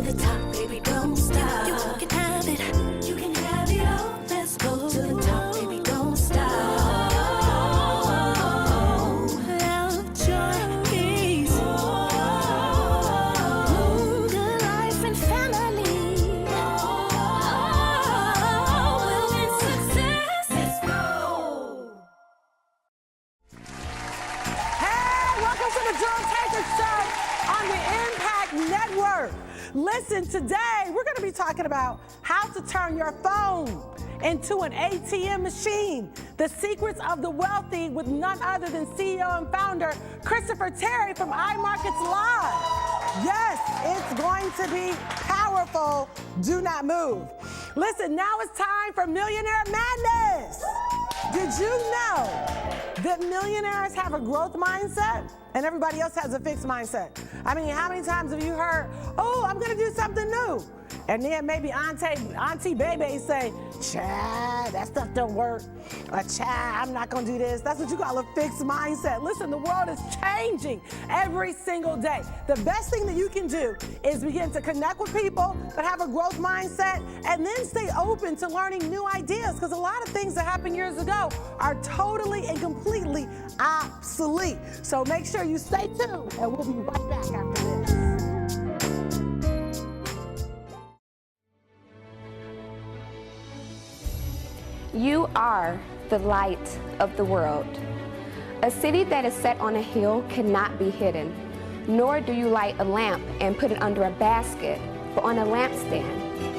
the top, baby, don't stop. You can have it, you can have it all. Let's go to the top, baby, don't stop. Love, joy, peace, good life and family, wealth and success. Let's go. Hey, welcome to the Jewel Tankard Show on the Impact Network. Listen, today we're going to be talking about how to turn your phone into an ATM machine. The secrets of the wealthy with none other than CEO and founder Christopher Terry from iMarkets Live. Yes, it's going to be powerful. Do not move. Listen, now it's time for Millionaire Madness. Did you know that millionaires have a growth mindset and everybody else has a fixed mindset? I mean, how many times have you heard, oh, I'm gonna do something new? And then maybe Auntie Bebe say, child, that stuff don't work. Or child, I'm not gonna do this. That's what you call a fixed mindset. Listen, the world is changing every single day. The best thing that you can do is begin to connect with people that have a growth mindset and then stay open to learning new ideas, because a lot of things that happened years ago are totally and completely obsolete. So make sure you stay tuned and we'll be right back after this. You are the light of the world. A city that is set on a hill cannot be hidden, nor do you light a lamp and put it under a basket, but on a lampstand,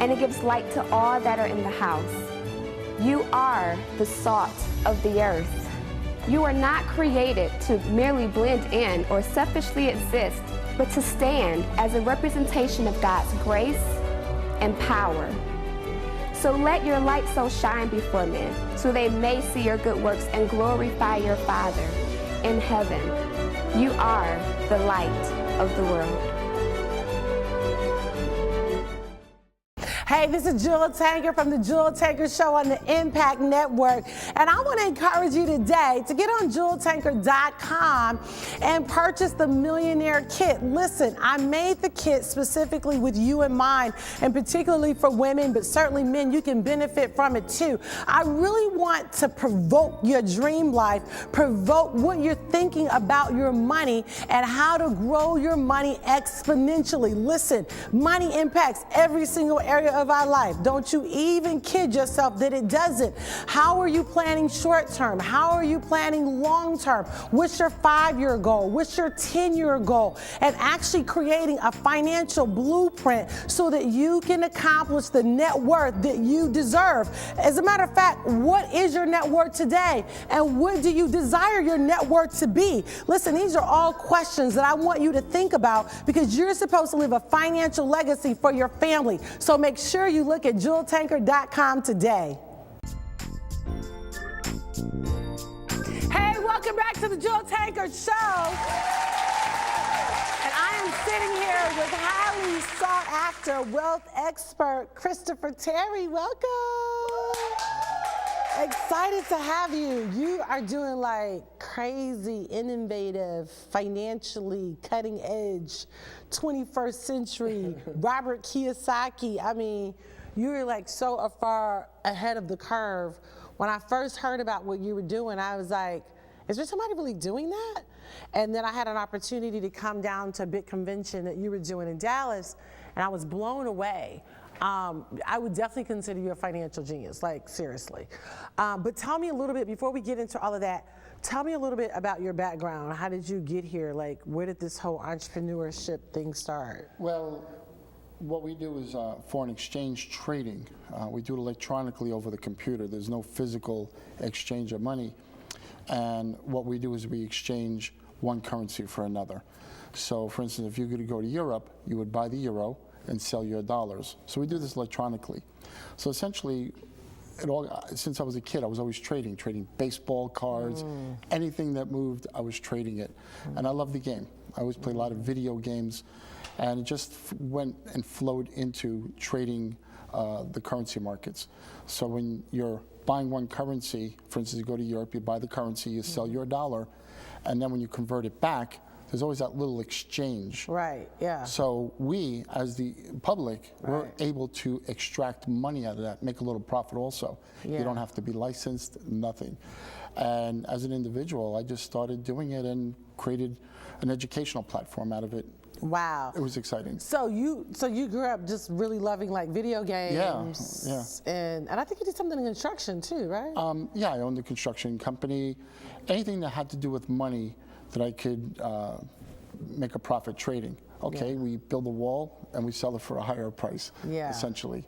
and it gives light to all that are in the house. You are the salt of the earth. You are not created to merely blend in or selfishly exist, but to stand as a representation of God's grace and power. So let your light so shine before men, so they may see your good works and glorify your Father in heaven. You are the light of the world. Hey, this is Jewel Tankard from the Jewel Tankard Show on the Impact Network. And I want to encourage you today to get on jeweltankard.com and purchase the Millionaire Kit. Listen, I made the kit specifically with you in mind, and particularly for women, but certainly men, you can benefit from it too. I really want to provoke your dream life, provoke what you're thinking about your money and how to grow your money exponentially. Listen, money impacts every single area of our life. Don't you even kid yourself that it doesn't. How are you planning short term? How are you planning long term? What's your 5-year goal? What's your 10-year goal? And actually creating a financial blueprint so that you can accomplish the net worth that you deserve. As a matter of fact, what is your net worth today? And what do you desire your net worth to be? Listen, these are all questions that I want you to think about, because you're supposed to leave a financial legacy for your family. So make sure you look at jeweltankard.com today. Hey, welcome back to the Jewel Tankard Show. And I am sitting here with highly sought after wealth expert Christopher Terry. Welcome. Excited to have you. You are doing like crazy, innovative, financially cutting edge, 21st century, Robert Kiyosaki. I mean, you're like so far ahead of the curve. When I first heard about what you were doing, I was like, is there somebody really doing that? And then I had an opportunity to come down to a big convention that you were doing in Dallas, and I was blown away. I would definitely consider you a financial genius, like seriously. But tell me a little bit, before we get into all of that, tell me a little bit about your background. How did you get here? Like, where did this whole entrepreneurship thing start? Well, what we do is foreign exchange trading. We do it electronically over the computer. There's no physical exchange of money. And what we do is we exchange one currency for another. So, for instance, if you could go to Europe, you would buy the euro and sell your dollars. So we do this electronically. So essentially, since I was a kid, I was always trading baseball cards, anything that moved, I was trading it. And I love the game. I always played a lot of video games, and it just went and flowed into trading the currency markets. So when you're buying one currency, for instance, you go to Europe, you buy the currency, you sell your dollar, and then when you convert it back, there's always that little exchange. Right, yeah. So we, as the public, we're Right. able to extract money out of that, make a little profit also. Yeah. You don't have to be licensed, nothing. And as an individual, I just started doing it and created an educational platform out of it. Wow. It was exciting. So you grew up just really loving like video games. Yeah. And I think you did something in construction too, right? Yeah, I owned a construction company. Anything that had to do with money that I could make a profit trading. Okay, we build a wall and we sell it for a higher price, essentially.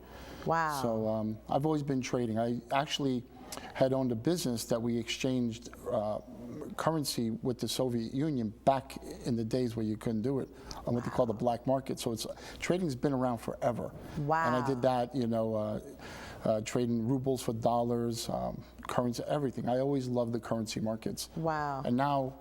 Wow. So I've always been trading. I actually had owned a business that we exchanged currency with the Soviet Union back in the days where you couldn't do it on what they call the black market. So trading's been around forever. Wow. And I did that, trading rubles for dollars, currency, everything. I always loved the currency markets. Wow. And now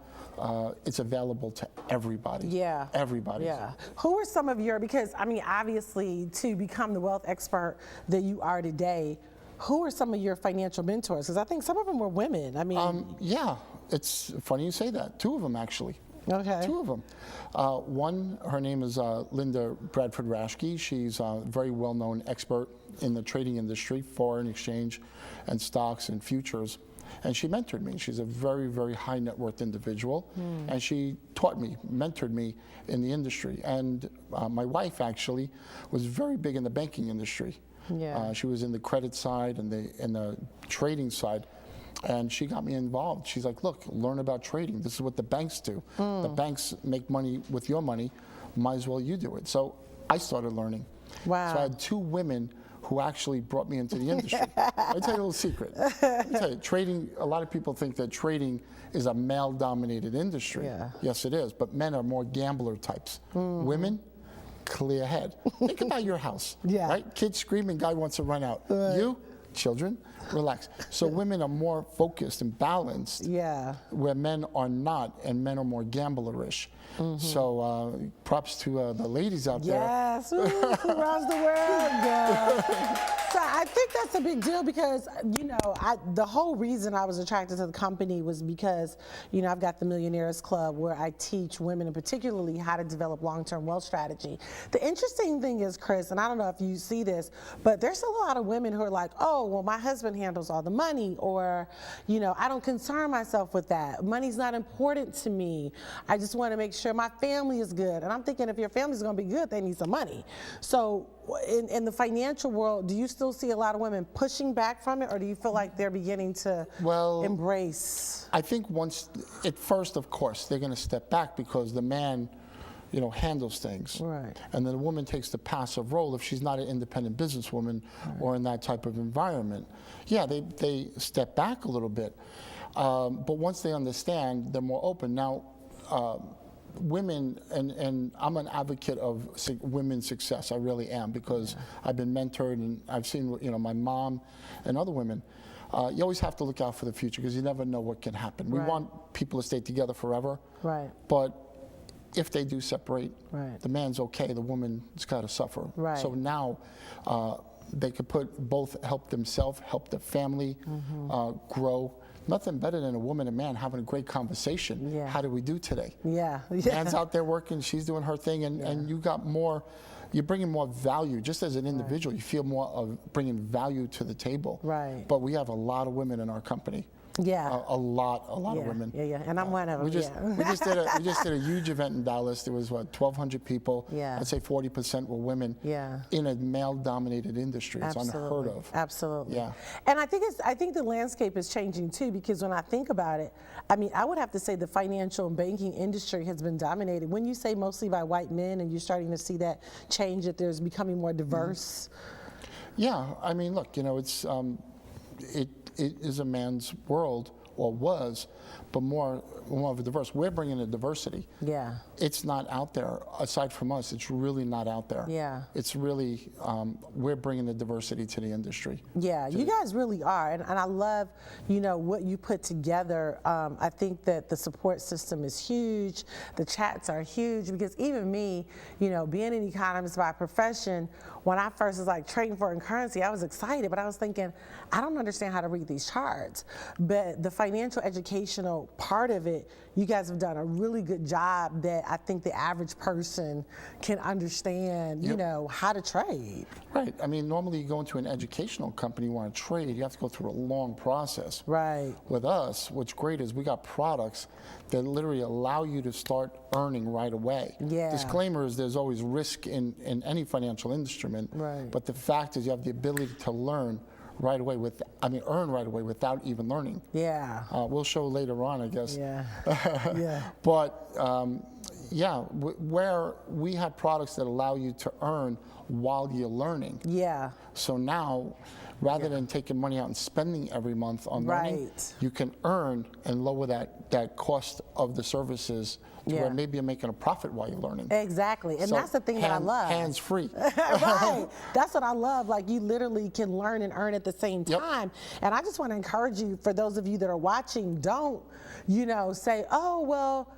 it's available to everybody. Yeah. Everybody. Yeah. Who are some of your, because I mean, obviously to become the wealth expert that you are today, who are some of your financial mentors? Because I think some of them were women. I mean, Yeah, it's funny you say that. Two of them, actually. Okay. Two of them. One, her name is Linda Bradford Rashke. She's a very well-known expert in the trading industry, foreign exchange and stocks and futures. And she mentored me. She's a very, very high net worth individual. And she taught me, mentored me in the industry. And my wife actually was very big in the banking industry. Yeah. She was in the credit side and the trading side. And she got me involved. She's like, look, learn about trading. This is what the banks do. The banks make money with your money. Might as well you do it. So I started learning. Wow. So I had two women who actually brought me into the industry. I'll tell you a little secret. Let me tell you, trading, a lot of people think that trading is a male-dominated industry. Yeah. Yes, it is, but men are more gambler types. Women, clear head. Think about your house, Yeah. right? Kids screaming, guy wants to run out. You, children, relax. So women are more focused and balanced, yeah. where men are not, and men are more gamblerish. So props to the ladies out there. Yes, ooh, around the world, girl. So I think that's a big deal because, the whole reason I was attracted to the company was because, I've got the Millionaires Club where I teach women, and particularly how to develop long-term wealth strategy. The interesting thing is, Chris, and I don't know if you see this, but there's a lot of women who are like, oh, well, my husband handles all the money, or, I don't concern myself with that. Money's not important to me. I just want to make sure my family is good. And I'm thinking if your family's going to be good, they need some money. So in the financial world, do you still see a lot of women pushing back from it, or do you feel like they're beginning to embrace? I think at first, of course, they're going to step back because the man, handles things. Right. And then the woman takes the passive role if she's not an independent businesswoman or in that type of environment. Yeah, they step back a little bit. But once they understand, they're more open. Now, women, and I'm an advocate of women's success. I really am, because I've been mentored and I've seen, my mom and other women. You always have to look out for the future because you never know what can happen. We want people to stay together forever. Right. But if they do separate, Right. the man's okay, the woman's got to suffer. Right. So now they could both help themselves, help the family grow. Nothing better than a woman and man having a great conversation. Yeah. How do we do today? Yeah. Man's out there working, she's doing her thing, and you got more, you're bringing more value. Just as an individual, you feel more of bringing value to the table. Right. But we have a lot of women in our company. Yeah. A lot of women. Yeah, and I'm one of them. We just did a huge event in Dallas. There was 1,200 people. Yeah. I'd say 40% were women. Yeah. In a male-dominated industry, it's Absolutely. unheard of. Absolutely. Yeah. And I think the landscape is changing too, because when I think about it, I would have to say the financial and banking industry has been dominated. When you say mostly by white men, and you're starting to see that change, that there's becoming more diverse. Yeah, look, it's it is a man's world, or was, but more of a diverse. We're bringing a diversity. Yeah. It's not out there. Aside from us, it's really not out there. Yeah. It's really, we're bringing the diversity to the industry. Yeah, you guys really are, and I love, what you put together. I think that the support system is huge. The chats are huge, because even me, being an economist by profession, when I first was like trading foreign currency, I was excited, but I was thinking, I don't understand how to read these charts. But the financial educational part of it, you guys have done a really good job that I think the average person can understand, you know, how to trade. Right. I mean, normally you go into an educational company, you want to trade, you have to go through a long process. Right. With us, what's great is we got products that literally allow you to start earning right away. Yeah. Disclaimer is there's always risk in any financial instrument. Right. But the fact is you have the ability to learn right away earn right away without even learning. Yeah. We'll show later on, I guess. Yeah. Yeah. But where we have products that allow you to earn while you're learning. Yeah. So now, rather than taking money out and spending every month on learning, you can earn and lower that cost of the services to where maybe you're making a profit while you're learning. Exactly, and So that's the thing that I love. Hands free. Right, that's what I love. Like, you literally can learn and earn at the same time. And I just want to encourage you, for those of you that are watching, don't, say, oh, well,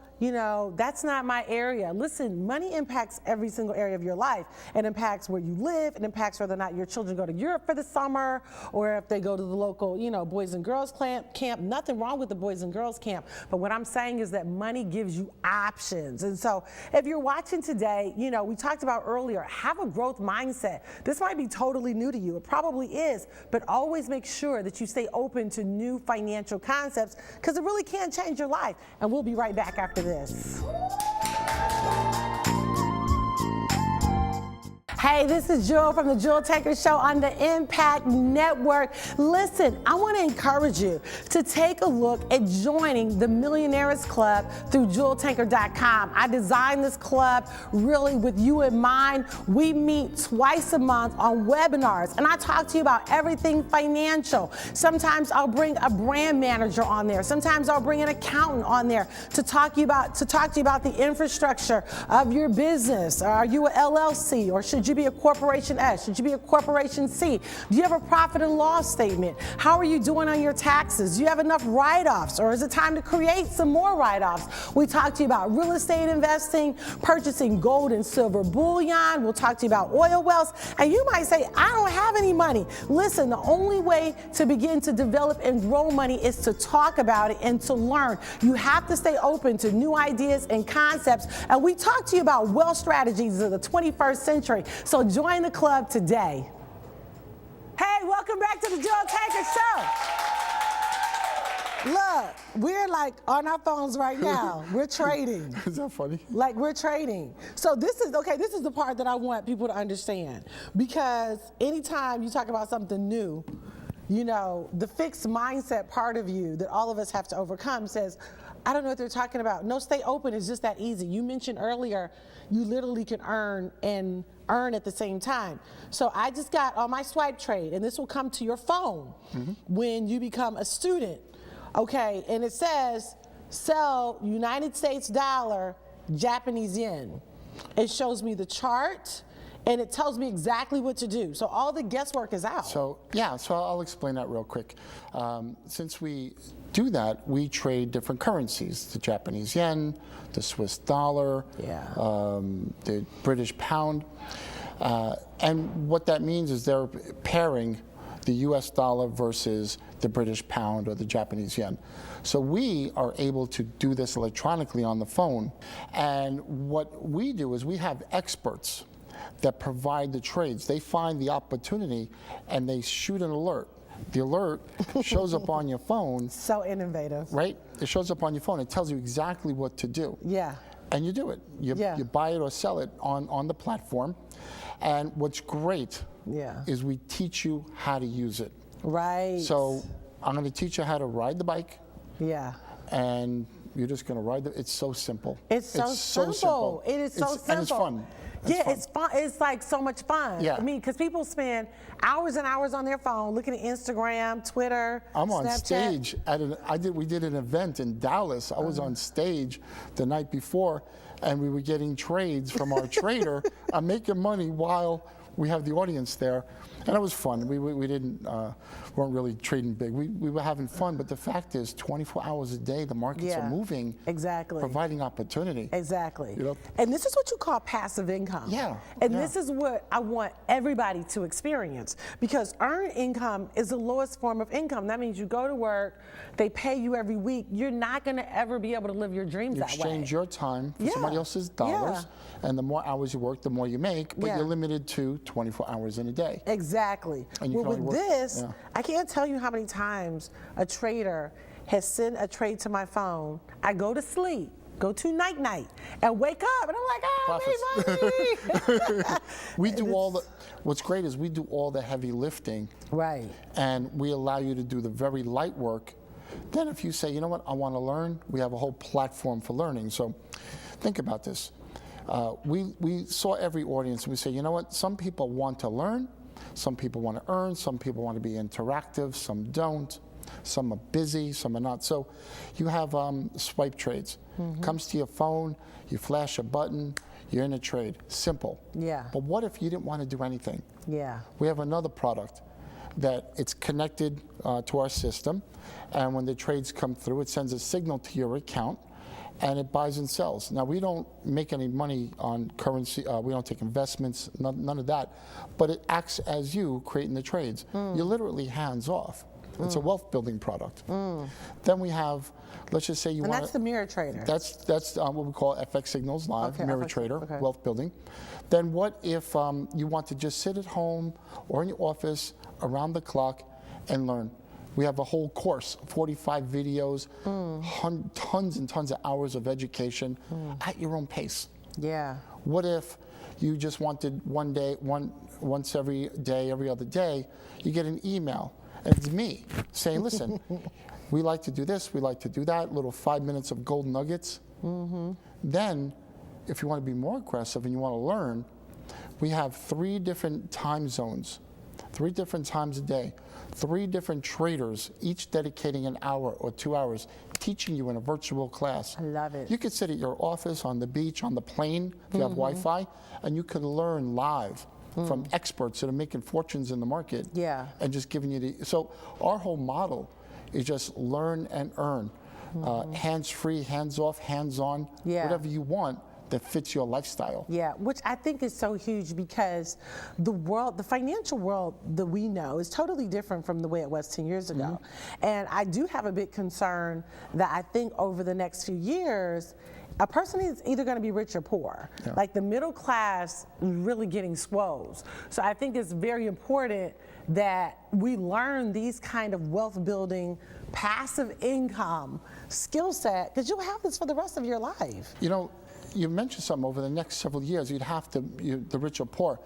that's not my area. Listen, money impacts every single area of your life. It impacts where you live. It impacts whether or not your children go to Europe for the summer, or if they go to the local, Boys and Girls camp. Nothing wrong with the Boys and Girls camp. But what I'm saying is that money gives you options. And so if you're watching today, we talked about earlier, have a growth mindset. This might be totally new to you. It probably is. But always make sure that you stay open to new financial concepts, because it really can change your life. And we'll be right back after this. Hey, this is Jewel from the Jewel Tankard Show on the Impact Network. Listen, I want to encourage you to take a look at joining the Millionaires Club through jeweltankard.com. I designed this club really with you in mind. We meet twice a month on webinars, and I talk to you about everything financial. Sometimes I'll bring a brand manager on there. Sometimes I'll bring an accountant on there to talk to you about the infrastructure of your business. Are you a LLC, or should you be a corporation S? Should you be a corporation C? Do you have a profit and loss statement? How are you doing on your taxes? Do you have enough write-offs, or is it time to create some more write-offs? We talk to you about real estate investing, purchasing gold and silver bullion. We'll talk to you about oil wells. And you might say, I don't have any money. Listen, the only way to begin to develop and grow money is to talk about it and to learn. You have to stay open to new ideas and concepts. And we talk to you about wealth strategies of the 21st century. So join the club today. Hey, welcome back to the Jewel Tankard Show. Look, we're like on our phones right now. We're trading. Is that funny? Like, we're trading. So this is the part that I want people to understand, because anytime you talk about something new, the fixed mindset part of you that all of us have to overcome says, I don't know what they're talking about. No, stay open. It's just that easy. You mentioned earlier, you literally can earn and earn at the same time. So I just got on my swipe trade, and this will come to your phone when you become a student. Okay, and it says, sell United States dollar, Japanese yen. It shows me the chart, and it tells me exactly what to do. So all the guesswork is out. So I'll explain that real quick. Since we do that, we trade different currencies: the Japanese yen, the Swiss dollar, the British pound. And what that means is they're pairing the US dollar versus the British pound or the Japanese yen. So we are able to do this electronically on the phone. And what we do is we have experts that provide the trades. They find the opportunity and they shoot an alert. The alert shows up on your phone. So innovative. Right? It shows up on your phone. It tells you exactly what to do. Yeah. And you do it. You buy it or sell it on the platform. And what's great is we teach you how to use it. Right. So I'm going to teach you how to ride the bike. Yeah. And you're just going to ride it's so simple. It's so simple. It is so simple. And it's fun. It's fun. It's like so much fun. Yeah. I mean, because people spend hours and hours on their phone looking at Instagram, Twitter, I'm on Snapchat. stage we did an event in Dallas. I was on stage the night before, and we were getting trades from our trader. I'm making money while the audience there, and it was fun. We didn't weren't really trading big. We were having fun, but the fact is, 24 hours a day, the markets are moving, exactly, providing opportunity. Exactly. You know? And this is what you call passive income. Yeah. And this is what I want everybody to experience, because earned income is the lowest form of income. That means you go to work, they pay you every week. You're not going to ever be able to live your dreams You that way. exchange your time for somebody else's dollars, and the more hours you work, the more you make, but you're limited to 24 hours in a day. Exactly. And you well, can with only work, this, I can't tell you how many times a trader has sent a trade to my phone. I go to sleep, go to night-night, and wake up, and I'm like, I made money. We do all the, what's great is we do all the heavy lifting. Right. And we allow you to do the very light work. Then if you say, you know what, I want to learn, we have a whole platform for learning. So think about this. We saw every audience, and we say, you know what, some people want to learn, some people want to earn, some people want to be interactive, some don't, some are busy, some are not. So you have swipe trades. Comes to your phone, you flash a button, you're in a trade. Simple. Yeah. But what if you didn't want to do anything? Yeah. We have another product that it's connected to our system, and when the trades come through, it sends a signal to your account, and it buys and sells. Now, we don't make any money on currency. We don't take investments, none of that. But it acts as you creating the trades. You're literally hands off. It's a wealth building product. Then we have, let's just say you want. And that's the mirror trader. That's what we call FX Signals Live, mirror trader, wealth building. Then what if you want to just sit at home or in your office around the clock and learn? We have a whole course, 45 videos, tons and tons of hours of education at your own pace. Yeah. What if you just wanted once every day, every other day, you get an email, and it's me saying, listen, we like to do this, we like to do that, little 5 minutes of gold nuggets. Then, if you want to be more aggressive and you want to learn, we have 3 different time zones, 3 different times a day, 3 different traders, each dedicating an hour or 2 hours, teaching you in a virtual class. I love it. You could sit at your office, on the beach, on the plane, if you have Wi-Fi, and you could learn live from experts that are making fortunes in the market. Yeah. And just giving you the, so our whole model is just learn and earn. Hands-free, hands-off, hands-on, whatever you want that fits your lifestyle. Yeah, which I think is so huge, because the financial world that we know is totally different from the way it was 10 years ago. And I do have a big concern that I think over the next few years, a person is either going to be rich or poor. Like the middle class is really getting squoze. So I think it's very important that we learn these kind of wealth building, passive income skill set, because you'll have this for the rest of your life. You know, you mentioned something over the next several years, you'd have to, the rich or poor.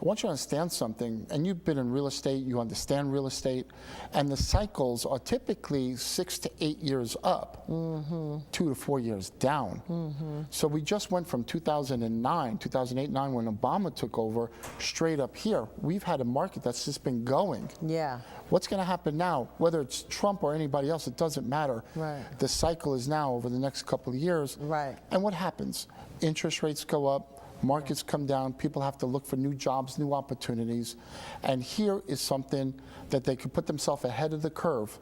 I want you to understand something, and you've been in real estate, you understand real estate, and the cycles are typically 6 to 8 years up, 2 to 4 years down. So we just went from 2008-9, when Obama took over, straight up here. We've had a market that's just been going. Yeah. What's going to happen now? Whether it's Trump or anybody else, it doesn't matter. Right. The cycle is now over the next couple of years. Right. And what happens? Interest rates go up, markets come down, people have to look for new jobs, new opportunities. And here is something that they could put themselves ahead of the curve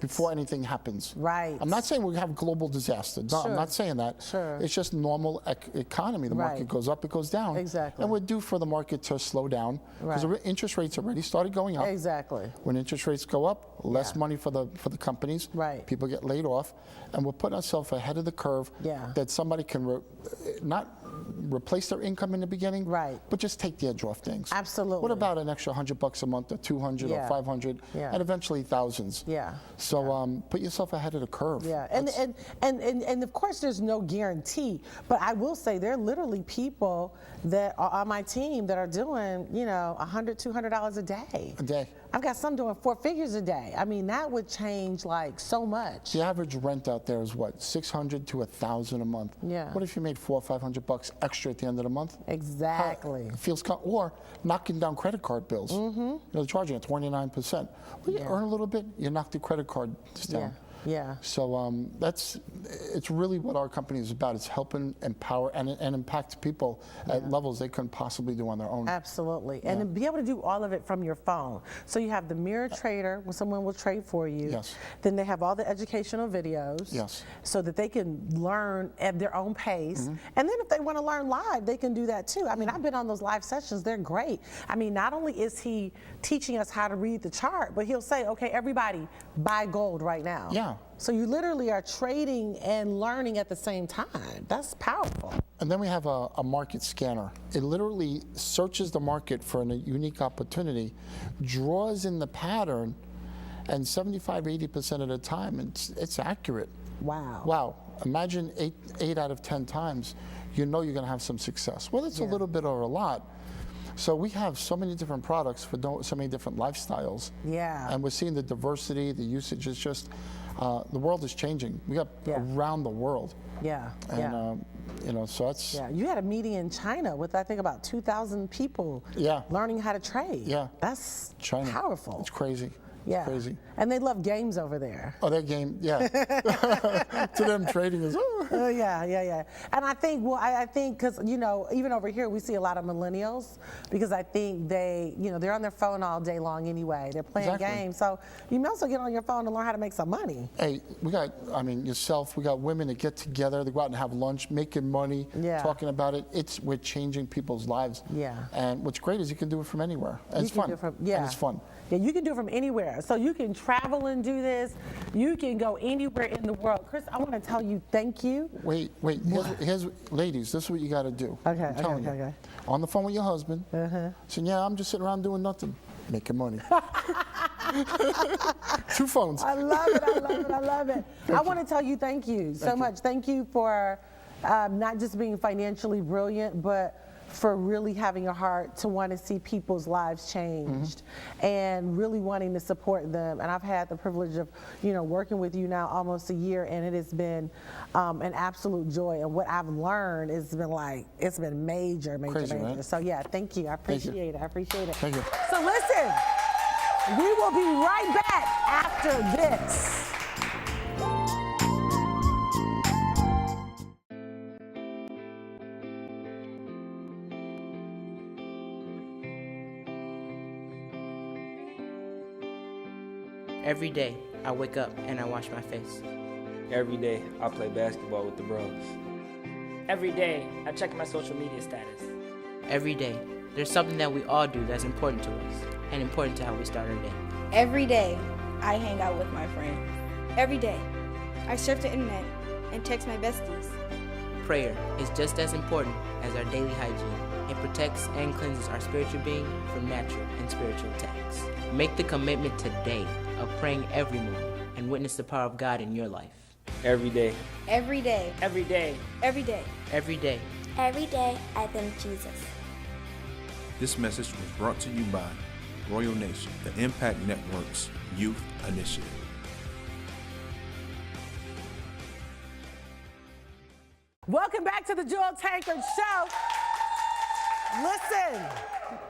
before anything happens. I'm not saying we have global disaster. No, I'm not saying that. It's just normal economy. The market goes up, it goes down. And we're due for the market to slow down, because the interest rates already started going up. When interest rates go up, less money for the companies. People get laid off, and we're putting ourselves ahead of the curve that somebody can not replace their income in the beginning, but just take the edge off things. Absolutely. What about an extra $100 a month, or 200 or 500, and eventually thousands? So put yourself ahead of the curve. And of course there's no guarantee, but I will say there are literally people that are on my team that are doing, you know, $100, $200 a day. I've got some doing 4 figures a day. I mean, that would change like so much. The average rent out there is what, $600 to $1,000 a month. What if you made $400 or $500 extra at the end of the month? Exactly. It feels, or knocking down credit card bills. You know, they're charging at 29%. Well, you earn a little bit, you knock the credit card down. Yeah. So it's really what our company is about. It's helping empower and impact people at levels they couldn't possibly do on their own. Absolutely. And to be able to do all of it from your phone. So you have the mirror trader when someone will trade for you. Yes. Then they have all the educational videos. Yes. So that they can learn at their own pace. And then if they want to learn live, they can do that too. I mean, I've been on those live sessions. They're great. I mean, not only is he teaching us how to read the chart, but he'll say, okay, everybody buy gold right now. Yeah. So you literally are trading and learning at the same time. That's powerful. And then we have a market scanner. It literally searches the market for a unique opportunity, draws in the pattern, and 75–80% of the time, it's accurate. Wow. Wow. Imagine eight out of 10 times, you know you're going to have some success. Whether it's a little bit or a lot. So we have so many different products for so many different lifestyles. Yeah. And we're seeing the diversity, the usage is just, the world is changing. We got around the world. Yeah. And, you know, so that's. Yeah, you had a meeting in China with, I think, about 2,000 people learning how to trade. Yeah. That's China. powerful. It's crazy. Yeah. It's crazy. And they love games over there. Oh, that game, yeah. To them, trading is, Yeah. And I think, I think, because, you know, even over here, we see a lot of millennials because I think they, you know, they're on their phone all day long anyway. They're playing games. So you may also get on your phone and learn how to make some money. Hey, we got, I mean, yourself, we got women that get together, they go out and have lunch, making money, talking about it. We're changing people's lives. Yeah. And what's great is you can do it from anywhere. And it's fun. And it's fun. Yeah, you can do it from anywhere. So you can travel and do this. You can go anywhere in the world. Chris, I want to tell you thank you. Wait. Here's ladies, this is what you got to do. Okay, I'm telling you. On the phone with your husband. Saying, yeah, I'm just sitting around doing nothing. Making money. 2 phones. I love it. I want to tell you thank you so much. Thank you for not just being financially brilliant, but for really having a heart to want to see people's lives changed and really wanting to support them. And I've had the privilege of, you know, working with you now almost a year, and it has been an absolute joy. And what I've learned has been like, it's been major. Crazy, right? So yeah, thank you. I appreciate it. Thank you. So listen, we will be right back after this. Every day, I wake up and I wash my face. Every day, I play basketball with the bros. Every day, I check my social media status. Every day, there's something that we all do that's important to us and important to how we start our day. Every day, I hang out with my friends. Every day, I surf the internet and text my besties. Prayer is just as important as our daily hygiene. It protects and cleanses our spiritual being from natural and spiritual attacks. Make the commitment today of praying every morning and witness the power of God in your life. Every day. Every day. Every day. Every day. Every day. Every day, I thank Jesus. This message was brought to you by Royal Nation, the Impact Network's Youth Initiative. Welcome back to the Jewel Tankard Show. Listen,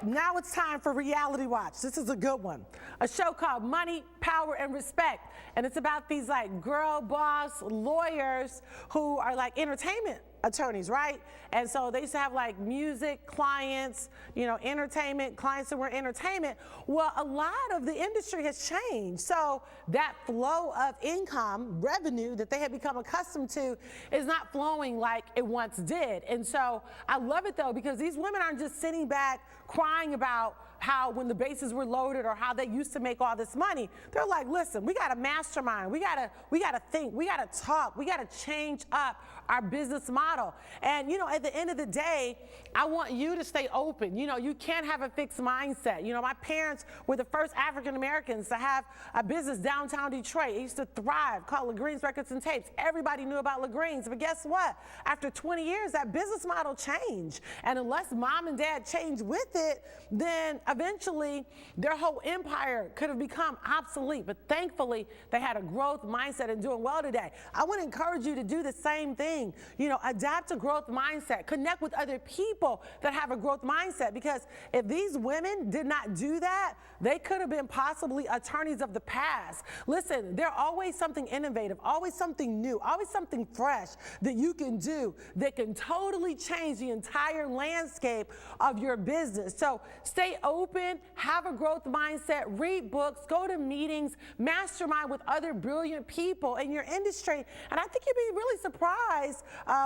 now it's time for Reality Watch. This is a good one. A show called Money, Power, and Respect. And it's about these like girl boss lawyers who are like entertainment attorneys, right? And so they used to have like music clients, you know, entertainment clients that were entertainment. Well, a lot of the industry has changed. So that flow of income, revenue that they had become accustomed to is not flowing like it once did. And so I love it though, because these women aren't just sitting back crying about how when the bases were loaded or how they used to make all this money. They're like, listen, we got to mastermind. We got to think. We got to talk. We got to change up our business model. And, you know, at the end of the day, I want you to stay open. You know, you can't have a fixed mindset. You know, my parents were the first African Americans to have a business downtown Detroit. It used to thrive, called LaGreen's Records and Tapes. Everybody knew about LaGreen's. But guess what? After 20 years, that business model changed. And unless mom and dad change with it, then eventually their whole empire could have become obsolete, but thankfully they had a growth mindset and doing well today. I want to encourage you to do the same thing. You know, adapt a growth mindset, connect with other people that have a growth mindset, because if these women did not do that, they could have been possibly attorneys of the past. Listen, there's always something innovative, always something new, always something fresh that you can do that can totally change the entire landscape of your business. So stay open, have a growth mindset, read books, go to meetings, mastermind with other brilliant people in your industry. And I think you'd be really surprised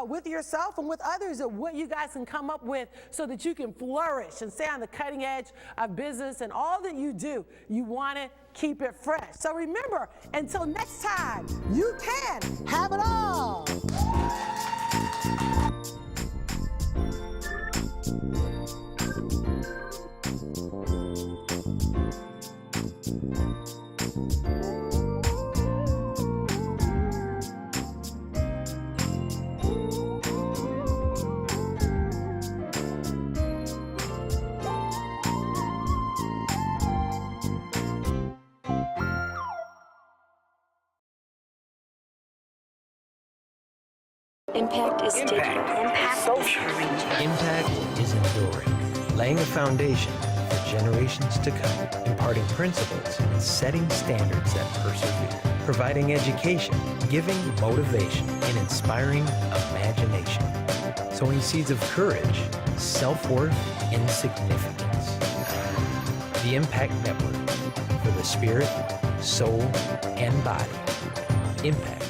with yourself and with others at what you guys can come up with so that you can flourish and stay on the cutting edge of business. And all that you do, you want to keep it fresh. So remember, until next time, you can have it all. Impact is digital. Impact social reach. Impact is enduring, laying a foundation for generations to come, imparting principles and setting standards that persevere, providing education, giving motivation, and inspiring imagination, sowing seeds of courage, self-worth, and significance. The Impact Network, for the spirit, soul, and body. Impact.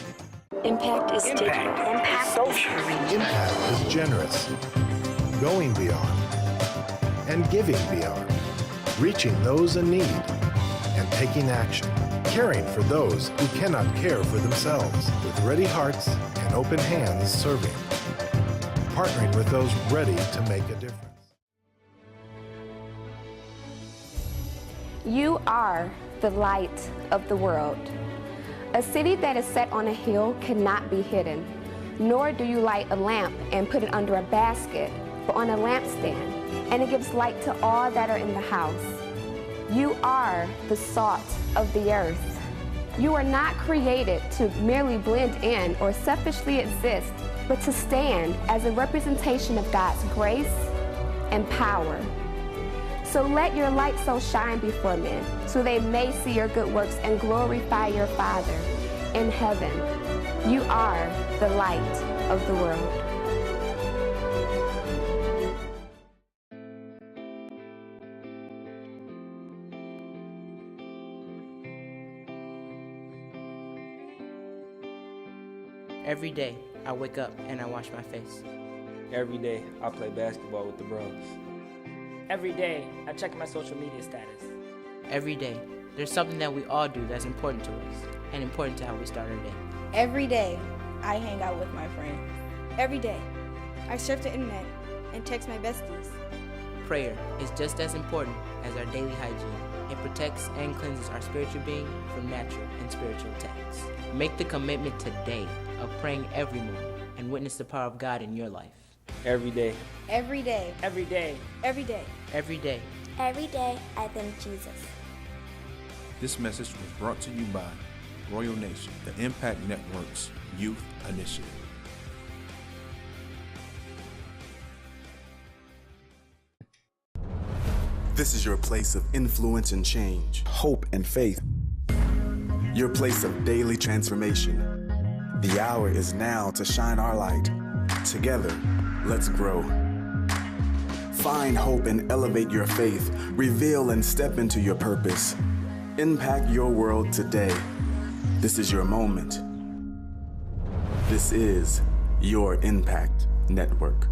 Impact is digital. Impact social reach. Impact is generous, going beyond, and giving beyond, reaching those in need, and taking action, caring for those who cannot care for themselves, with ready hearts and open hands serving, partnering with those ready to make a difference. You are the light of the world. A city that is set on a hill cannot be hidden, nor do you light a lamp and put it under a basket, but on a lampstand, and it gives light to all that are in the house. You are the salt of the earth. You are not created to merely blend in or selfishly exist, but to stand as a representation of God's grace and power. So let your light so shine before men, so they may see your good works and glorify your Father in heaven. You are the light of the world. Every day, I wake up and I wash my face. Every day, I play basketball with the bros. Every day, I check my social media status. Every day, there's something that we all do that's important to us and important to how we start our day. Every day, I hang out with my friends. Every day, I surf the internet and text my besties. Prayer is just as important as our daily hygiene. It protects and cleanses our spiritual being from natural and spiritual attacks. Make the commitment today of praying every morning and witness the power of God in your life. Every day. Every day. Every day. Every day. Every day. Every day, I thank Jesus. This message was brought to you by Royal Nation, the Impact Network's Youth Initiative. This is your place of influence and change, hope and faith. Your place of daily transformation. The hour is now to shine our light. Together, let's grow. Find hope and elevate your faith. Reveal and step into your purpose. Impact your world today. This is your moment. This is your Impact Network.